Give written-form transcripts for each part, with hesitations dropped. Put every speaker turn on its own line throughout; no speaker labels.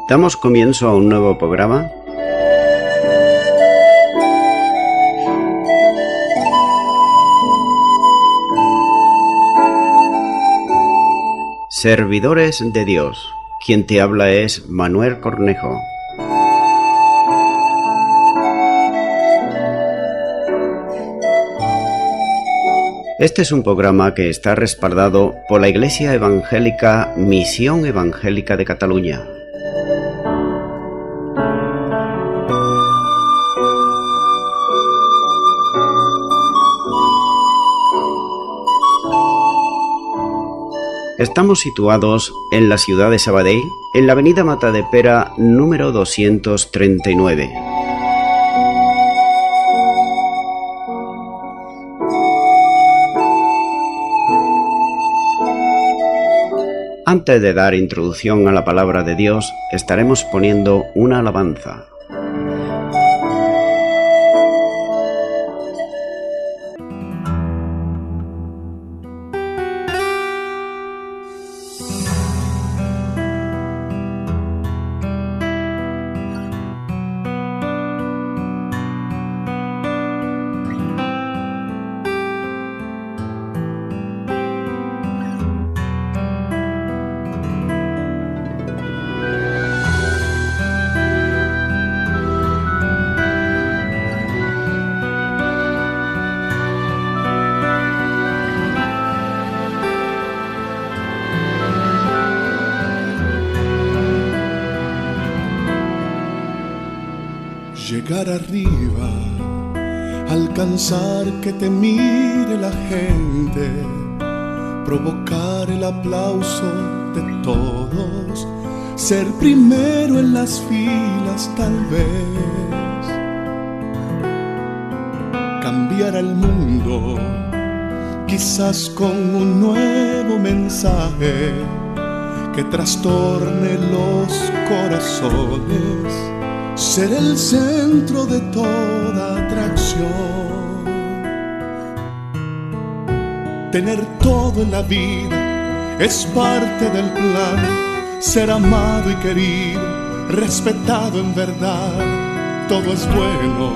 Damos comienzo a un nuevo programa. Servidores de Dios. Quien te habla es Manuel Cornejo. Este es un programa que está respaldado por la Iglesia Evangélica Misión Evangélica de Cataluña. Estamos situados en la ciudad de Sabadell, en la avenida Matadepera número 239. Antes de dar introducción a la palabra de Dios, estaremos poniendo una alabanza.
Llegar arriba, alcanzar que te mire la gente, provocar el aplauso de todos, ser primero en las filas tal vez, cambiar al mundo, quizás con un nuevo mensaje que trastorne los corazones. Ser el centro de toda atracción, tener todo en la vida es parte del plan. Ser amado y querido, respetado en verdad, todo es bueno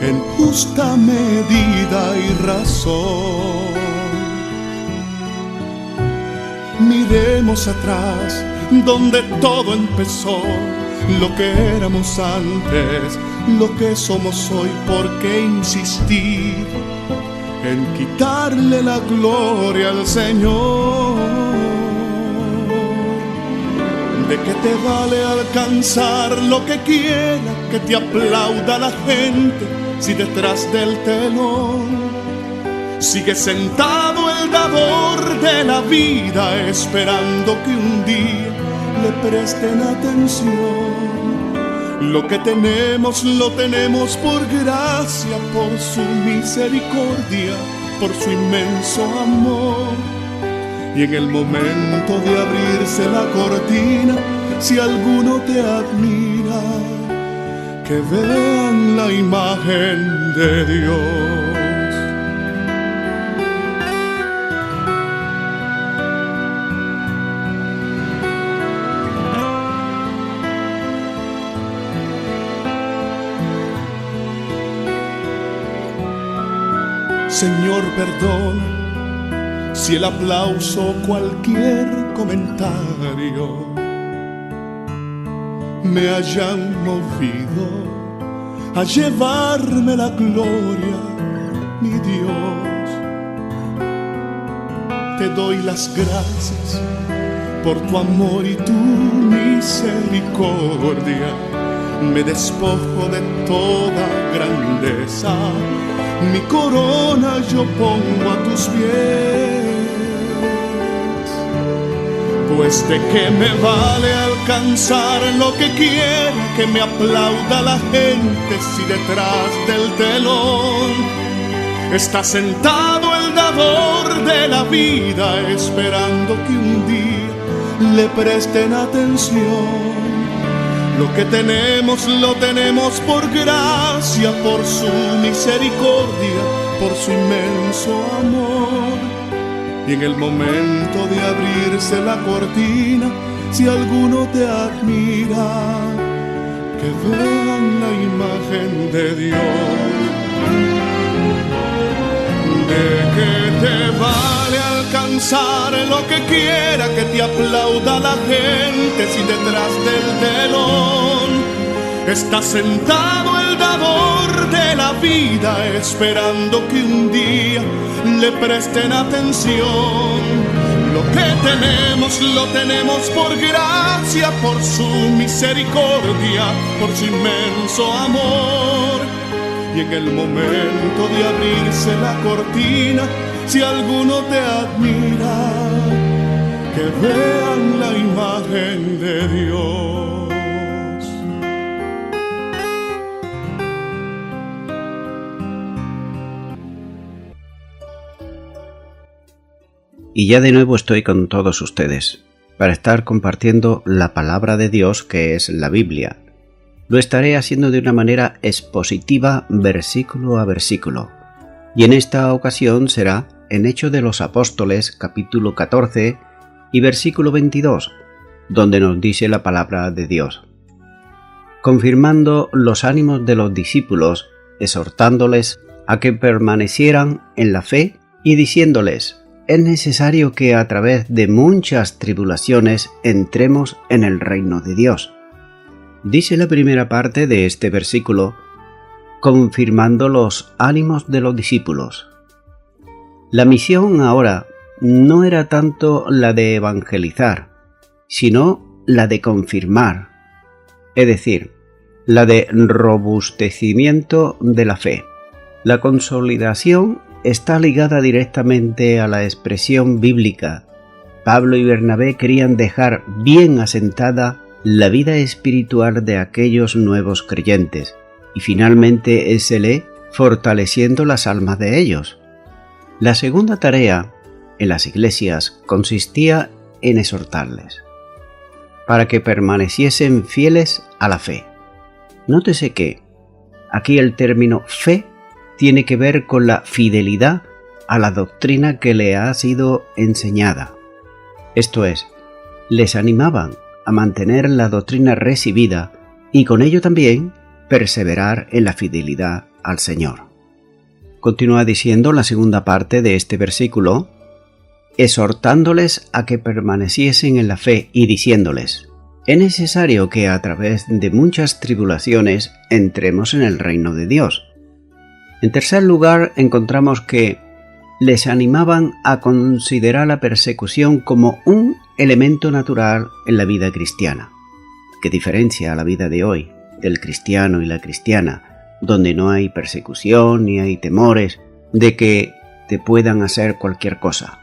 en justa medida y razón. Miremos atrás donde todo empezó, lo que éramos antes, lo que somos hoy. ¿Por qué insistir en quitarle la gloria al Señor? ¿De qué te vale alcanzar lo que quiera, que te aplauda la gente, si detrás del telón sigue sentado el dador de la vida, esperando que un día le presten atención? Lo que tenemos lo tenemos por gracia, por su misericordia, por su inmenso amor. Y en el momento de abrirse la cortina, si alguno te admira, que vean la imagen de Dios. Señor, perdona si el aplauso o cualquier comentario me hayan movido a llevarme la gloria, mi Dios. Te doy las gracias por tu amor y tu misericordia. Me despojo de toda grandeza, mi corona yo pongo a tus pies. Pues de qué me vale alcanzar lo que quiera, que me aplauda la gente, si detrás del telón está sentado el dador de la vida, esperando que un día le presten atención. Lo que tenemos lo tenemos por gracia, por su misericordia, por su inmenso amor. Y en el momento de abrirse la cortina, si alguno te admira, que vean la imagen de Dios. ¿De qué te vale alcanzar lo que quiera que te aplauda la gente si detrás del telón está sentado el dador de la vida, esperando que un día le presten atención? Lo que tenemos, lo tenemos por gracia, por su misericordia, por su inmenso amor. Y en el momento de abrirse la cortina, si alguno te admira, que vean la imagen de Dios.
Y ya de nuevo estoy con todos ustedes, para estar compartiendo la palabra de Dios, que es la Biblia. Lo estaré haciendo de una manera expositiva, versículo a versículo. Y en esta ocasión será en Hechos de los Apóstoles, capítulo 14 y versículo 22, donde nos dice la palabra de Dios. Confirmando los ánimos de los discípulos, exhortándoles a que permanecieran en la fe y diciéndoles: es necesario que a través de muchas tribulaciones entremos en el reino de Dios. Dice la primera parte de este versículo, confirmando los ánimos de los discípulos. La misión ahora no era tanto la de evangelizar, sino la de confirmar, es decir, la de robustecimiento de la fe. La consolidación está ligada directamente a la expresión bíblica. Pablo y Bernabé querían dejar bien asentada la vida espiritual de aquellos nuevos creyentes, y finalmente se lee fortaleciendo las almas de ellos. La segunda tarea en las iglesias consistía en exhortarles, para que permaneciesen fieles a la fe. Nótese que aquí el término fe tiene que ver con la fidelidad a la doctrina que le ha sido enseñada. Esto es, les animaban a mantener la doctrina recibida y con ello también perseverar en la fidelidad al Señor. Continúa diciendo la segunda parte de este versículo, exhortándoles a que permaneciesen en la fe y diciéndoles: es necesario que a través de muchas tribulaciones entremos en el reino de Dios. En tercer lugar, encontramos que les animaban a considerar la persecución como un elemento natural en la vida cristiana, que diferencia a la vida de hoy del cristiano y la cristiana, donde no hay persecución ni hay temores de que te puedan hacer cualquier cosa.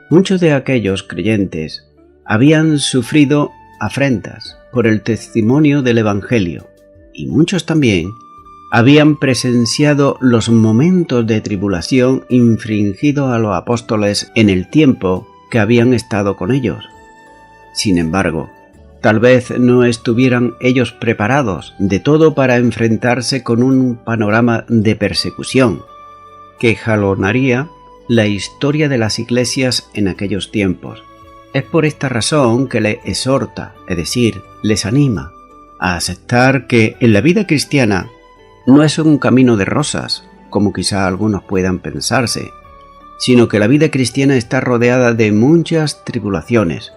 Muchos de aquellos creyentes habían sufrido afrentas por el testimonio del Evangelio, y muchos también habían presenciado los momentos de tribulación infringidos a los apóstoles en el tiempo que habían estado con ellos. Sin embargo, tal vez no estuvieran ellos preparados de todo para enfrentarse con un panorama de persecución que jalonaría la historia de las iglesias en aquellos tiempos. Es por esta razón que les exhorta, es decir, les anima a aceptar que en la vida cristiana no es un camino de rosas, como quizá algunos puedan pensarse, sino que la vida cristiana está rodeada de muchas tribulaciones,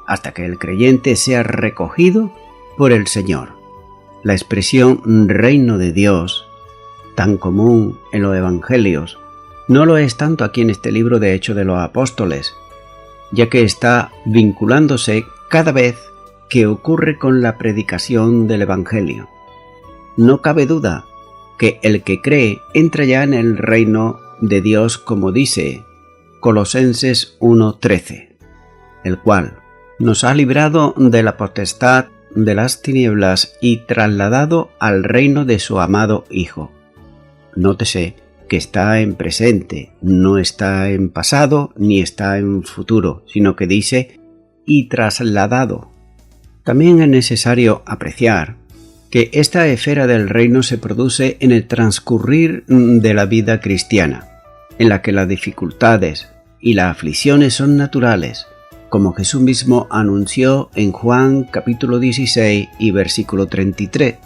hasta que el creyente sea recogido por el Señor. La expresión reino de Dios, tan común en los evangelios, no lo es tanto aquí en este libro de Hechos de los Apóstoles, ya que está vinculándose cada vez que ocurre con la predicación del evangelio. No cabe duda que el que cree entra ya en el reino de Dios, como dice Colosenses 1:13, el cual nos ha librado de la potestad de las tinieblas y trasladado al reino de su amado Hijo. Nótese que está en presente, no está en pasado ni está en futuro, sino que dice y trasladado. También es necesario apreciar que esta esfera del reino se produce en el transcurrir de la vida cristiana, en la que las dificultades y las aflicciones son naturales, como Jesús mismo anunció en Juan capítulo 16 y versículo 33,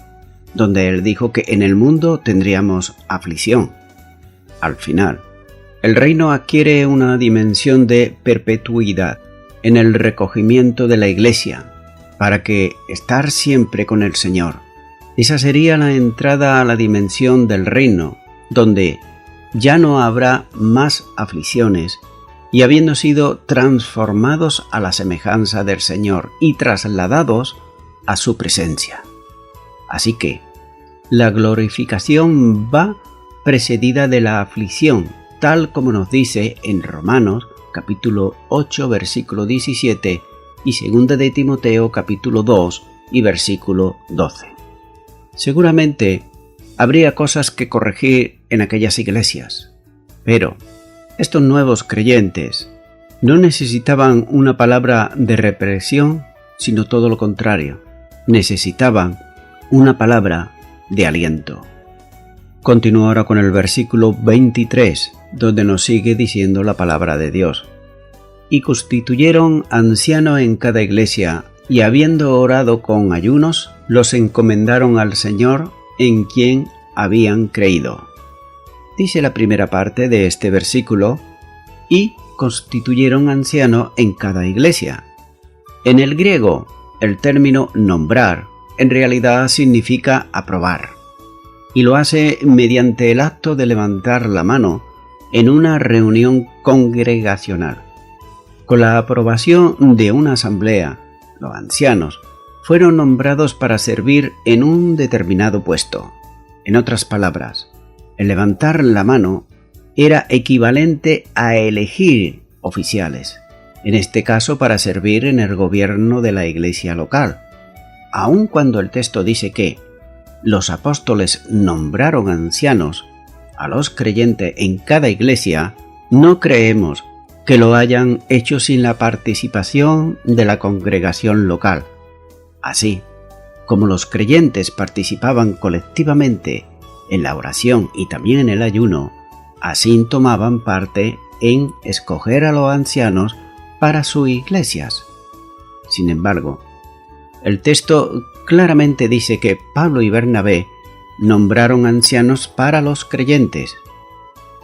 donde Él dijo que en el mundo tendríamos aflicción. Al final, el reino adquiere una dimensión de perpetuidad en el recogimiento de la Iglesia, para que estar siempre con el Señor. Esa sería la entrada a la dimensión del reino, donde ya no habrá más aflicciones, y habiendo sido transformados a la semejanza del Señor y trasladados a su presencia. Así que la glorificación va precedida de la aflicción, tal como nos dice en Romanos capítulo 8 versículo 17 y 2 de Timoteo capítulo 2 y versículo 12. Seguramente habría cosas que corregir en aquellas iglesias, pero estos nuevos creyentes no necesitaban una palabra de represión, sino todo lo contrario, necesitaban una palabra de aliento. Continúo ahora con el versículo 23, donde nos sigue diciendo la palabra de Dios. Y constituyeron ancianos en cada iglesia, y habiendo orado con ayunos, los encomendaron al Señor en quien habían creído. Dice la primera parte de este versículo, y constituyeron ancianos en cada iglesia. En el griego, el término nombrar en realidad significa aprobar, y lo hace mediante el acto de levantar la mano en una reunión congregacional. Con la aprobación de una asamblea, los ancianos fueron nombrados para servir en un determinado puesto. En otras palabras, el levantar la mano era equivalente a elegir oficiales, en este caso para servir en el gobierno de la iglesia local. Aun cuando el texto dice que los apóstoles nombraron ancianos a los creyentes en cada iglesia, no creemos que lo hayan hecho sin la participación de la congregación local. Así como los creyentes participaban colectivamente en la oración y también en el ayuno, así tomaban parte en escoger a los ancianos para sus iglesias. Sin embargo, el texto claramente dice que Pablo y Bernabé nombraron ancianos para los creyentes.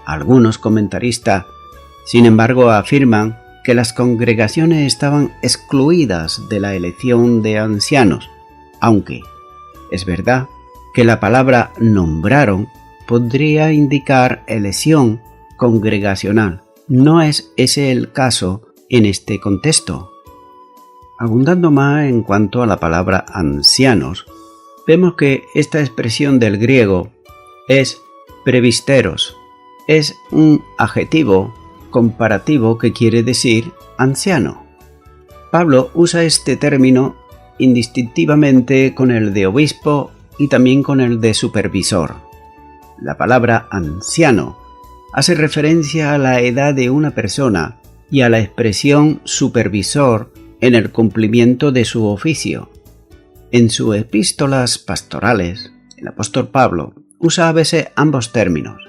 Algunos comentaristas, sin embargo, afirman que las congregaciones estaban excluidas de la elección de ancianos, aunque es verdad que la palabra nombraron podría indicar elección congregacional. No es ese el caso en este contexto. Abundando más en cuanto a la palabra ancianos, vemos que esta expresión del griego es presbíteros. Es un adjetivo comparativo que quiere decir anciano. Pablo usa este término indistintivamente con el de obispo y también con el de supervisor. La palabra anciano hace referencia a la edad de una persona y a la expresión supervisor en el cumplimiento de su oficio. En sus epístolas pastorales, el apóstol Pablo usa a veces ambos términos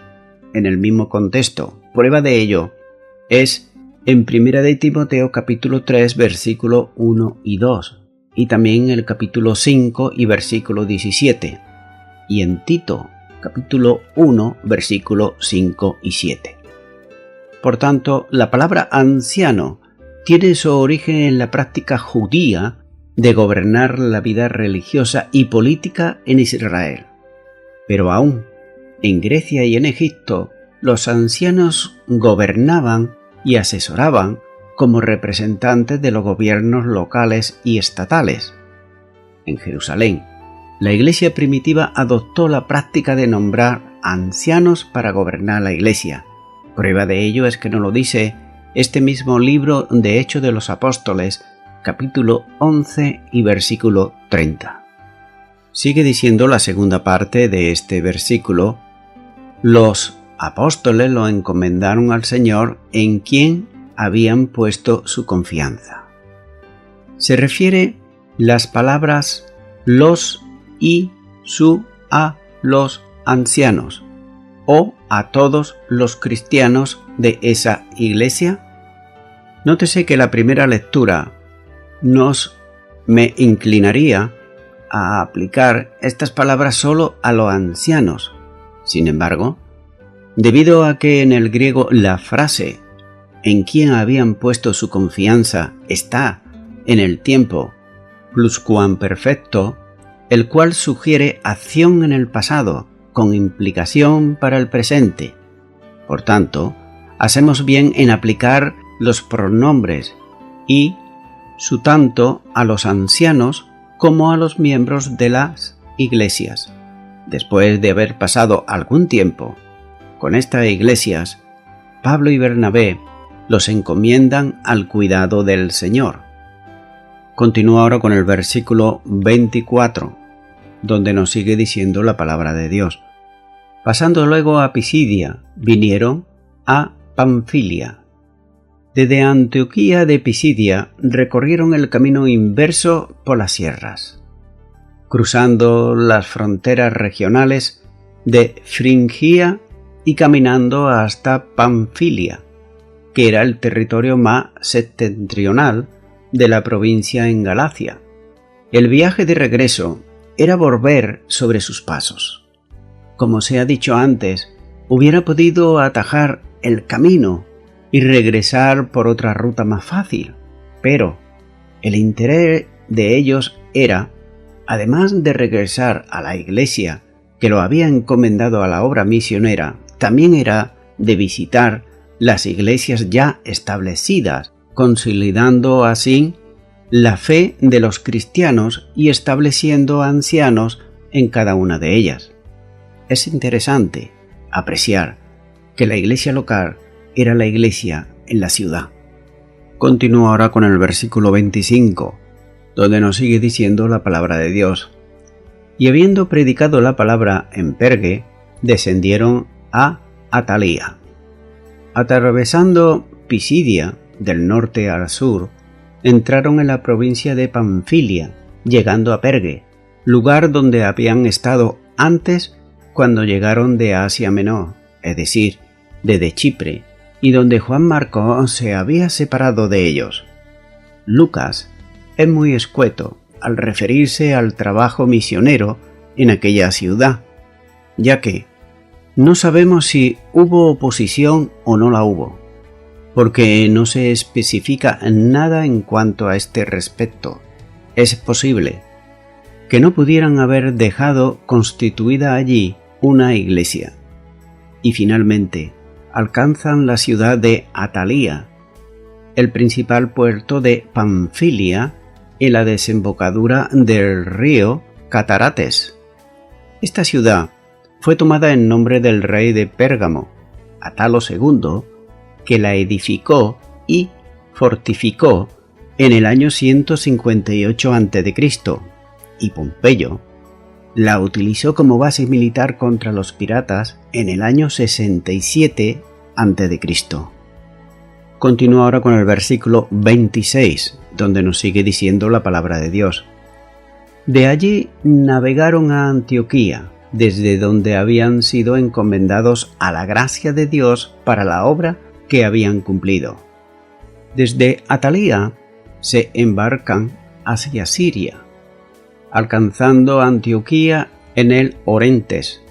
en el mismo contexto. Prueba de ello es en 1 de Timoteo capítulo 3 versículo 1 y 2 y también el capítulo 5 y versículo 17 y en Tito capítulo 1 versículo 5 y 7. Por tanto, la palabra anciano tiene su origen en la práctica judía de gobernar la vida religiosa y política en Israel. Pero aún en Grecia y en Egipto, los ancianos gobernaban y asesoraban como representantes de los gobiernos locales y estatales. En Jerusalén, la iglesia primitiva adoptó la práctica de nombrar ancianos para gobernar la iglesia. Prueba de ello es que nos lo dice este mismo libro de Hechos de los Apóstoles, capítulo 11 y versículo 30. Sigue diciendo la segunda parte de este versículo: los apóstoles lo encomendaron al Señor en quien habían puesto su confianza. Se refiere las palabras los y su a los ancianos o a todos los cristianos de esa iglesia. Nótese que la primera lectura me inclinaría a aplicar estas palabras solo a los ancianos. Sin embargo, debido a que en el griego la frase en quien habían puesto su confianza está en el tiempo pluscuamperfecto, el cual sugiere acción en el pasado con implicación para el presente. Por tanto, hacemos bien en aplicar los pronombres y su tanto a los ancianos como a los miembros de las iglesias. Después de haber pasado algún tiempo con estas iglesias, Pablo y Bernabé los encomiendan al cuidado del Señor. Continúa ahora con el versículo 24, donde nos sigue diciendo la palabra de Dios. Pasando luego a Pisidia, vinieron a Panfilia. Desde Antioquía de Pisidia recorrieron el camino inverso por las sierras, cruzando las fronteras regionales de Frigia y caminando hasta Panfilia, que era el territorio más septentrional de la provincia en Galacia. El viaje de regreso era volver sobre sus pasos. Como se ha dicho antes, hubiera podido atajar el camino y regresar por otra ruta más fácil, pero el interés de ellos era, además de regresar a la iglesia que lo había encomendado a la obra misionera, también era de visitar las iglesias ya establecidas, consolidando así la fe de los cristianos y estableciendo ancianos en cada una de ellas. Es interesante apreciar que la iglesia local era la iglesia en la ciudad. Continúa ahora con el versículo 25, donde nos sigue diciendo la palabra de Dios. Y habiendo predicado la palabra en Pergue, descendieron a Atalía. Atravesando Pisidia, del norte al sur, entraron en la provincia de Panfilia, llegando a Pergue, lugar donde habían estado antes cuando llegaron de Asia Menor, es decir, desde Chipre, y donde Juan Marcos se había separado de ellos. Lucas es muy escueto al referirse al trabajo misionero en aquella ciudad, ya que no sabemos si hubo oposición o no la hubo, porque no se especifica nada en cuanto a este respecto. Es posible que no pudieran haber dejado constituida allí una iglesia. Y finalmente alcanzan la ciudad de Atalía, el principal puerto de Panfilia en la desembocadura del río Catarates. Esta ciudad fue tomada en nombre del rey de Pérgamo, Atalo II, que la edificó y fortificó en el año 158 a.C., y Pompeyo la utilizó como base militar contra los piratas en el año 67 a.C. Continúa ahora con el versículo 26, donde nos sigue diciendo la palabra de Dios. De allí navegaron a Antioquía, desde donde habían sido encomendados a la gracia de Dios para la obra que habían cumplido. Desde Atalía se embarcan hacia Siria, alcanzando Antioquía en el Orontes.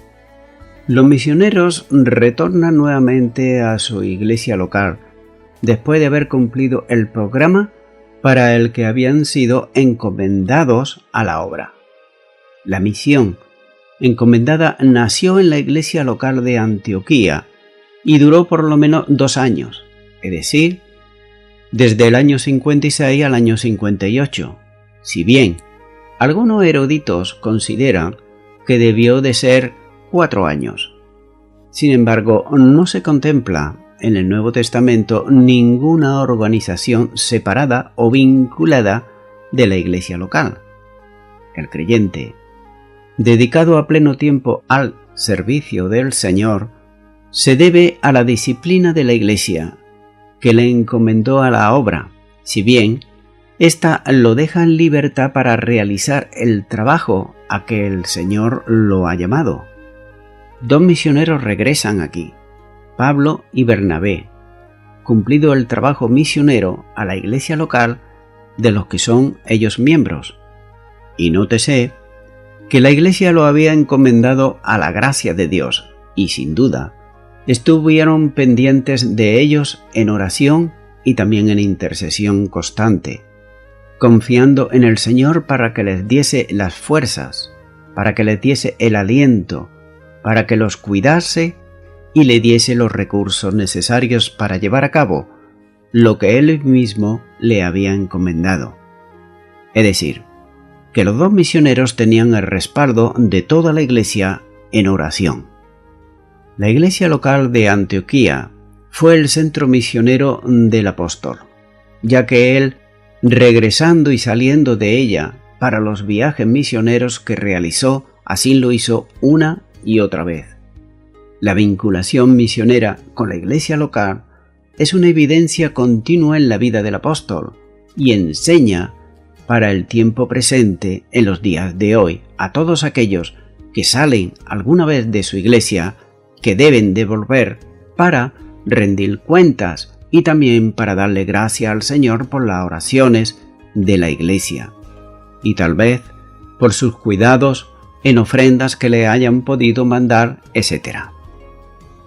Los misioneros retornan nuevamente a su iglesia local, después de haber cumplido el programa para el que habían sido encomendados a la obra. La misión encomendada nació en la iglesia local de Antioquía y duró por lo menos 2 años, es decir, desde el año 56 al año 58, si bien algunos eruditos consideran que debió de ser 4 años. Sin embargo, no se contempla en el Nuevo Testamento ninguna organización separada o vinculada de la iglesia local. El creyente, dedicado a pleno tiempo al servicio del Señor, se debe a la disciplina de la iglesia, que le encomendó a la obra, si bien ésta lo deja en libertad para realizar el trabajo a que el Señor lo ha llamado. 2 misioneros regresan aquí, Pablo y Bernabé, cumplido el trabajo misionero a la iglesia local de los que son ellos miembros. Y nótese que la iglesia lo había encomendado a la gracia de Dios y sin duda estuvieron pendientes de ellos en oración y también en intercesión constante, confiando en el Señor para que les diese las fuerzas, para que les diese el aliento, para que los cuidase y le diese los recursos necesarios para llevar a cabo lo que Él mismo le había encomendado. Es decir, que los dos misioneros tenían el respaldo de toda la iglesia en oración. La iglesia local de Antioquía fue el centro misionero del apóstol, ya que él, regresando y saliendo de ella para los viajes misioneros que realizó, así lo hizo una y otra vez. La vinculación misionera con la iglesia local es una evidencia continua en la vida del apóstol y enseña para el tiempo presente en los días de hoy a todos aquellos que salen alguna vez de su iglesia que deben de volver para rendir cuentas y también para darle gracias al Señor por las oraciones de la iglesia y tal vez por sus cuidados en ofrendas que le hayan podido mandar, etc.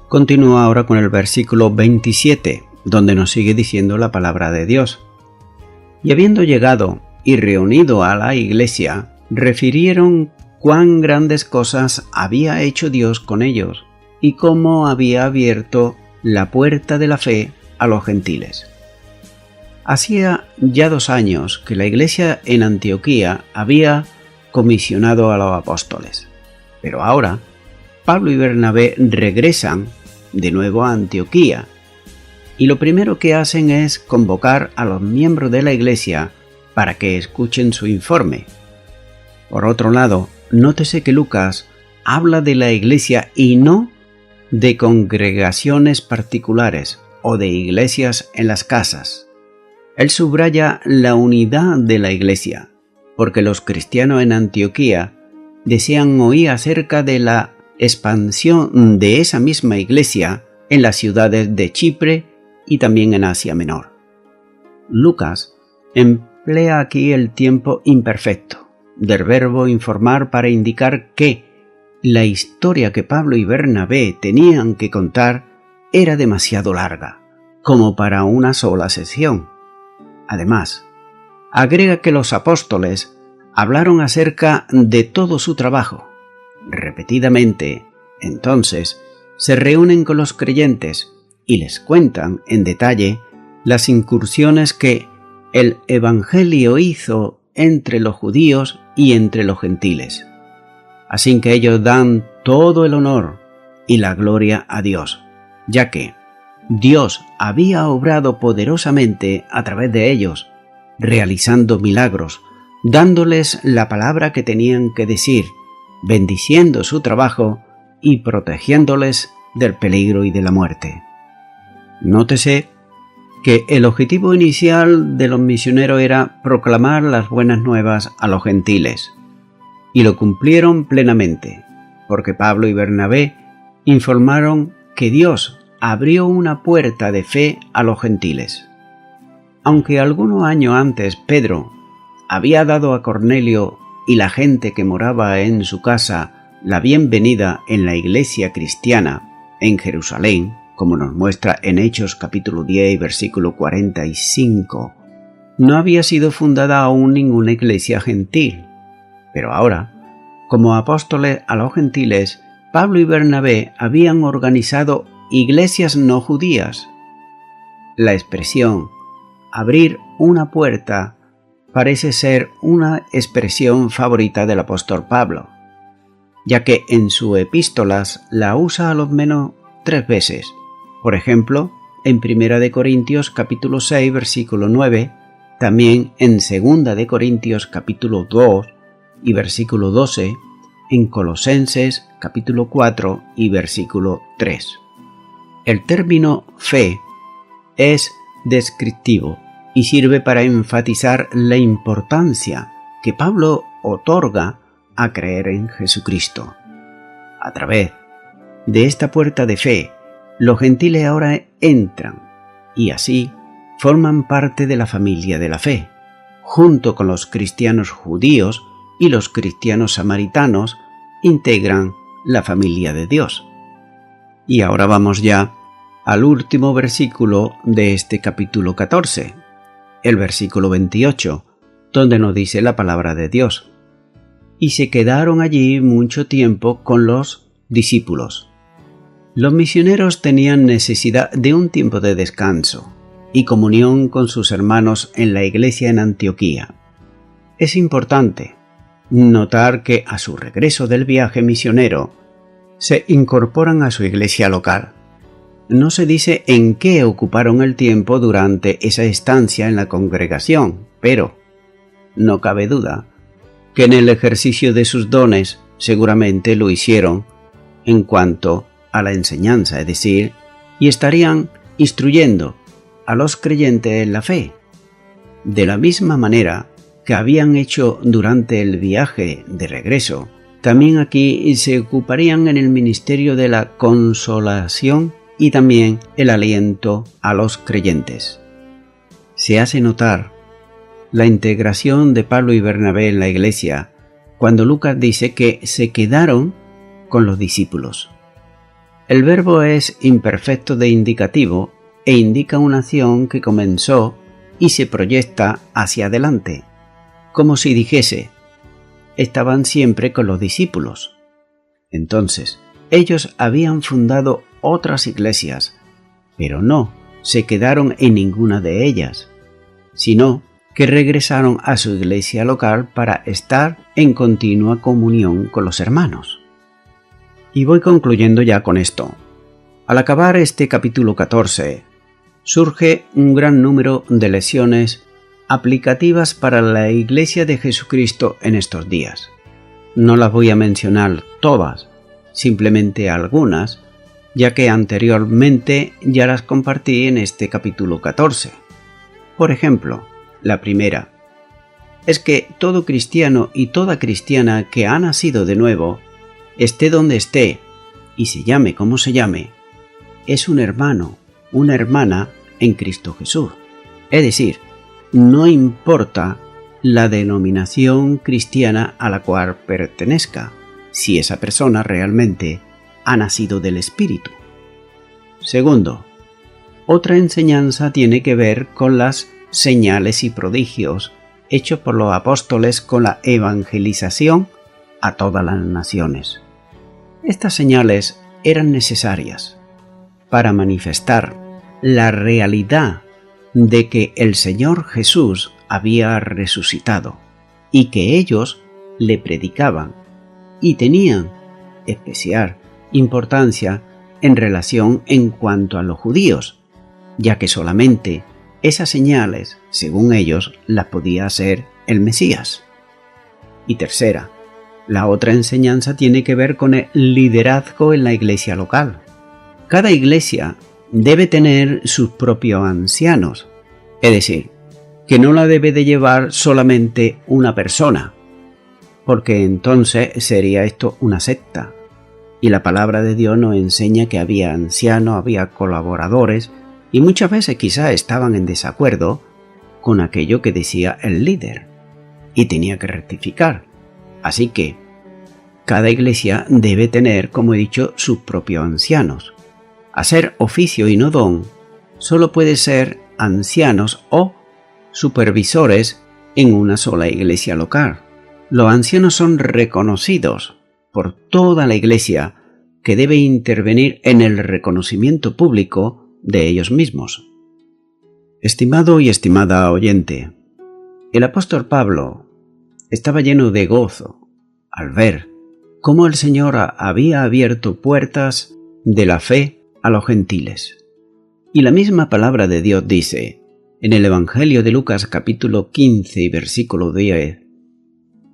Continúa ahora con el versículo 27, donde nos sigue diciendo la palabra de Dios. Y habiendo llegado y reunido a la iglesia, refirieron cuán grandes cosas había hecho Dios con ellos y cómo había abierto la puerta de la fe a los gentiles. Hacía ya 2 años que la iglesia en Antioquía había comisionado a los apóstoles, pero ahora Pablo y Bernabé regresan de nuevo a Antioquía y lo primero que hacen es convocar a los miembros de la iglesia para que escuchen su informe. Por otro lado, nótese que Lucas habla de la iglesia y no de congregaciones particulares o de iglesias en las casas. Él subraya la unidad de la iglesia, porque los cristianos en Antioquía desean oír acerca de la expansión de esa misma iglesia en las ciudades de Chipre y también en Asia Menor. Lucas emplea aquí el tiempo imperfecto del verbo informar para indicar que la historia que Pablo y Bernabé tenían que contar era demasiado larga, como para una sola sesión. Además, agrega que los apóstoles hablaron acerca de todo su trabajo. Repetidamente, entonces, se reúnen con los creyentes y les cuentan en detalle las incursiones que el Evangelio hizo entre los judíos y entre los gentiles. Así que ellos dan todo el honor y la gloria a Dios, ya que Dios había obrado poderosamente a través de ellos, realizando milagros, dándoles la palabra que tenían que decir, bendiciendo su trabajo y protegiéndoles del peligro y de la muerte. Nótese que el objetivo inicial de los misioneros era proclamar las buenas nuevas a los gentiles, y lo cumplieron plenamente, porque Pablo y Bernabé informaron que Dios abrió una puerta de fe a los gentiles. Aunque algunos años antes Pedro había dado a Cornelio y la gente que moraba en su casa la bienvenida en la iglesia cristiana en Jerusalén, como nos muestra en Hechos capítulo 10 versículo 45, no había sido fundada aún ninguna iglesia gentil. Pero ahora, como apóstoles a los gentiles, Pablo y Bernabé habían organizado iglesias no judías. La expresión abrir una puerta parece ser una expresión favorita del apóstol Pablo, ya que en sus epístolas la usa a lo menos 3 veces. Por ejemplo, en 1 Corintios capítulo 6 versículo 9, también en 2 Corintios capítulo 2 y versículo 12, en Colosenses capítulo 4 y versículo 3. El término fe es descriptivo y sirve para enfatizar la importancia que Pablo otorga a creer en Jesucristo. A través de esta puerta de fe, los gentiles ahora entran y así forman parte de la familia de la fe, junto con los cristianos judíos y los cristianos samaritanos integran la familia de Dios. Y ahora vamos ya al último versículo de este capítulo 14, el versículo 28, donde nos dice la palabra de Dios. Y se quedaron allí mucho tiempo con los discípulos. Los misioneros tenían necesidad de un tiempo de descanso y comunión con sus hermanos en la iglesia en Antioquía. Es importante notar que a su regreso del viaje misionero se incorporan a su iglesia local. No se dice en qué ocuparon el tiempo durante esa estancia en la congregación, pero no cabe duda que en el ejercicio de sus dones seguramente lo hicieron en cuanto a la enseñanza, es decir, y estarían instruyendo a los creyentes en la fe, de la misma manera que habían hecho durante el viaje de regreso. También aquí se ocuparían en el ministerio de la consolación y también el aliento a los creyentes. Se hace notar la integración de Pablo y Bernabé en la iglesia cuando Lucas dice que se quedaron con los discípulos. El verbo es imperfecto de indicativo e indica una acción que comenzó y se proyecta hacia adelante, como si dijese: estaban siempre con los discípulos. Entonces, ellos habían fundado otras iglesias, pero no se quedaron en ninguna de ellas, sino que regresaron a su iglesia local para estar en continua comunión con los hermanos. Y voy concluyendo ya con esto. Al acabar este capítulo 14, surge un gran número de lecciones aplicativas para la Iglesia de Jesucristo en estos días. No las voy a mencionar todas, simplemente algunas, ya que anteriormente ya las compartí en este capítulo 14. Por ejemplo, la primera es que todo cristiano y toda cristiana que ha nacido de nuevo, esté donde esté y se llame como se llame, es un hermano, una hermana en Cristo Jesús. Es decir, no importa la denominación cristiana a la cual pertenezca, si esa persona realmente ha nacido del Espíritu. Segundo, otra enseñanza tiene que ver con las señales y prodigios hechos por los apóstoles con la evangelización a todas las naciones. Estas señales eran necesarias para manifestar la realidad de que el Señor Jesús había resucitado y que ellos le predicaban y tenían especial importancia en relación en cuanto a los judíos, ya que solamente esas señales, según ellos, las podía hacer el Mesías. Y tercera, la otra enseñanza tiene que ver con el liderazgo en la iglesia local. Cada iglesia debe tener sus propios ancianos, es decir, que no la debe de llevar solamente una persona, porque entonces sería esto una secta. Y la palabra de Dios nos enseña que había ancianos, había colaboradores, y muchas veces quizás estaban en desacuerdo con aquello que decía el líder, y tenía que rectificar. Así que cada iglesia debe tener, como he dicho, sus propios ancianos. Hacer oficio y no don solo puede ser ancianos o supervisores en una sola iglesia local. Los ancianos son reconocidos por toda la iglesia, que debe intervenir en el reconocimiento público de ellos mismos. Estimado y estimada oyente, el apóstol Pablo estaba lleno de gozo al ver cómo el Señor había abierto puertas de la fe a los gentiles. Y la misma palabra de Dios dice en el Evangelio de Lucas capítulo 15 y versículo 10: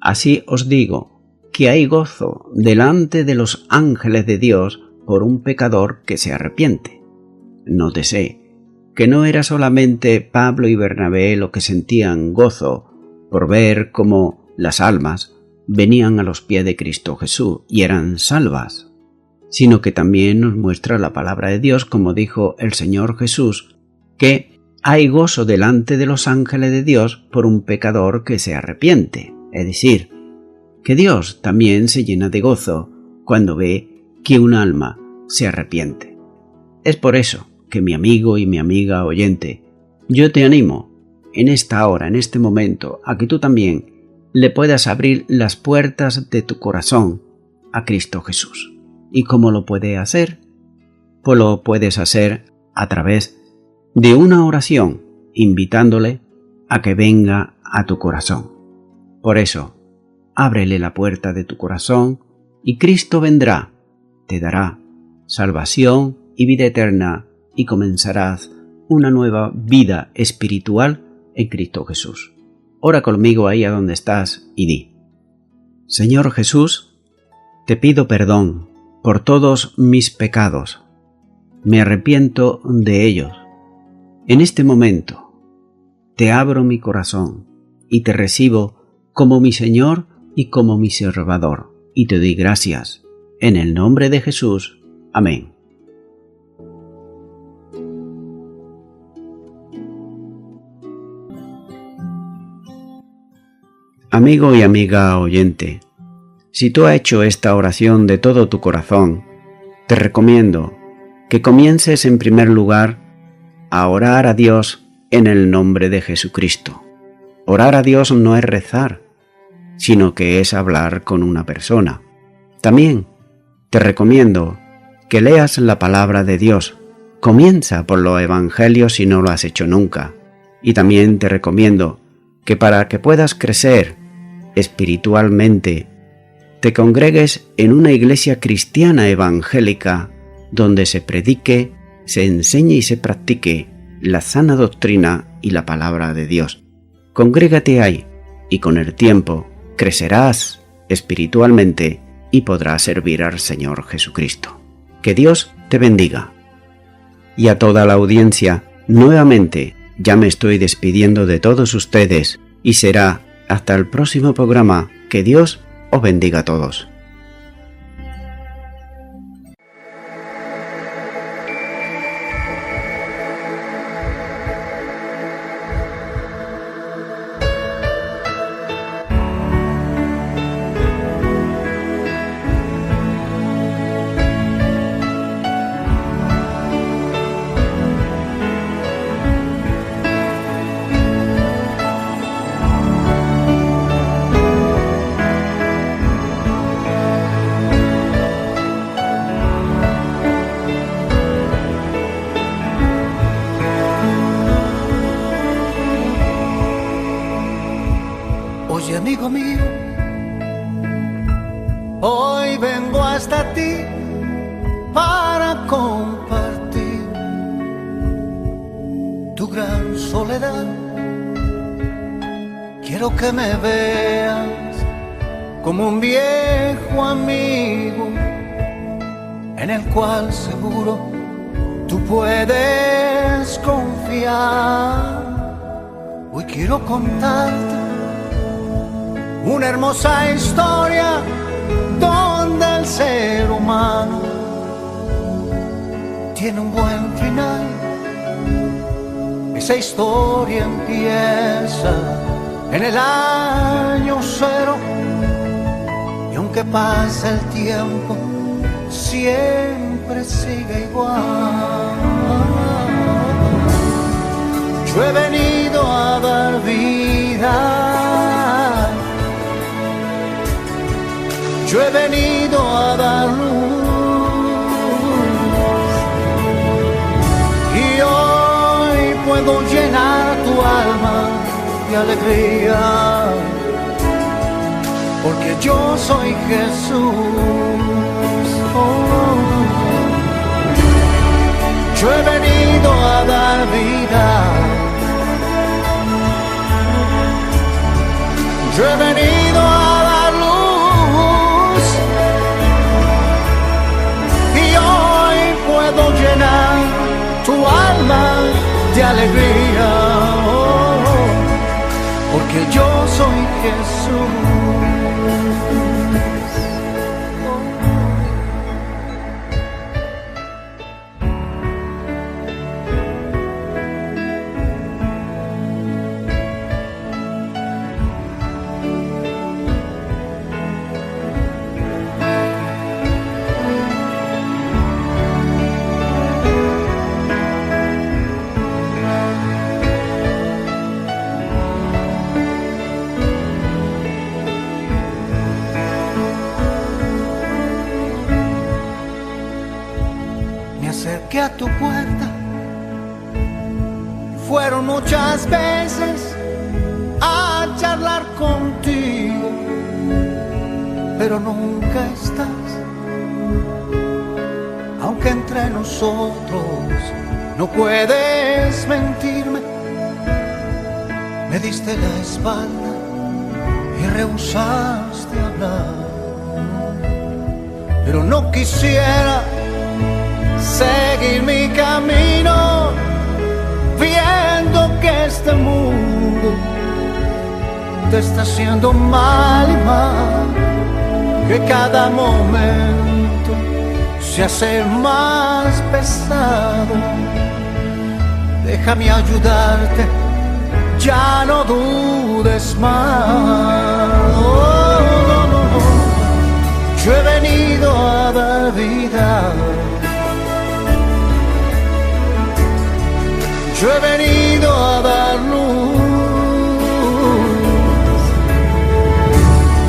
así os digo que hay gozo delante de los ángeles de Dios por un pecador que se arrepiente. Nótese que no era solamente Pablo y Bernabé lo que sentían gozo por ver cómo las almas venían a los pies de Cristo Jesús y eran salvas, sino que también nos muestra la palabra de Dios, como dijo el Señor Jesús, que hay gozo delante de los ángeles de Dios por un pecador que se arrepiente. Es decir, que Dios también se llena de gozo cuando ve que un alma se arrepiente. Es por eso que mi amigo y mi amiga oyente, yo te animo en esta hora, en este momento, a que tú también le puedas abrir las puertas de tu corazón a Cristo Jesús. ¿Y cómo lo puedes hacer? Pues lo puedes hacer a través de una oración, invitándole a que venga a tu corazón. Por eso, ábrele la puerta de tu corazón y Cristo vendrá, te dará salvación y vida eterna y comenzarás una nueva vida espiritual en Cristo Jesús. Ora conmigo ahí a donde estás y di: Señor Jesús, te pido perdón por todos mis pecados. Me arrepiento de ellos. En este momento te abro mi corazón y te recibo como mi Señor y como mi Salvador, y te doy gracias. En el nombre de Jesús. Amén. Amigo y amiga oyente, si tú has hecho esta oración de todo tu corazón, te recomiendo que comiences en primer lugar a orar a Dios en el nombre de Jesucristo. Orar a Dios no es rezar, sino que es hablar con una persona. También te recomiendo que leas la palabra de Dios. Comienza por los evangelios si no lo has hecho nunca. Y también te recomiendo que para que puedas crecer espiritualmente, te congregues en una iglesia cristiana evangélica donde se predique, se enseñe y se practique la sana doctrina y la palabra de Dios. Congrégate ahí y con el tiempo crecerás espiritualmente y podrás servir al Señor Jesucristo. Que Dios te bendiga. Y a toda la audiencia, nuevamente ya me estoy despidiendo de todos ustedes y será hasta el próximo programa. Que Dios os bendiga a todos.
Oye, amigo mío, hoy vengo hasta ti para compartir tu gran soledad. Quiero que me veas como un viejo amigo en el cual seguro tú puedes confiar. Hoy quiero contarte una hermosa historia donde el ser humano tiene un buen final. Esa historia empieza en el año 0 y aunque pase el tiempo siempre sigue igual. Yo he venido a dar vida, yo he venido a dar luz y hoy puedo llenar tu alma de alegría, porque yo soy Jesús. Oh. Yo he venido a dar vida, yo he venido a dar luz y hoy puedo llenar tu alma de alegría, oh, porque yo soy Jesús. fueron muchas veces a charlar contigo, pero nunca estás. Aunque entre nosotros no puedes mentirme, me diste la espalda y rehusaste hablar. Pero no quisiera seguir mi camino viendo que este mundo te está haciendo mal y mal, que cada momento se hace más pesado. Déjame ayudarte, ya no dudes más. Oh, no, no, no. Yo he venido a dar vida, yo he venido a dar luz,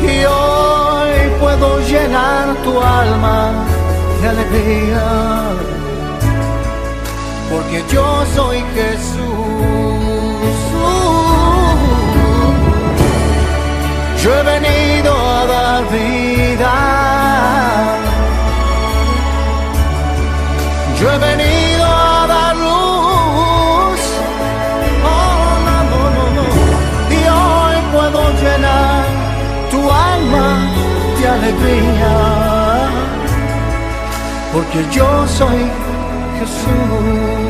y hoy puedo llenar tu alma de alegría, porque yo soy Jesús. Yo he venido a dar vida, yo he venido a dar luz, oh, no, no, no, no. Y hoy puedo llenar tu alma de alegría, porque yo soy Jesús.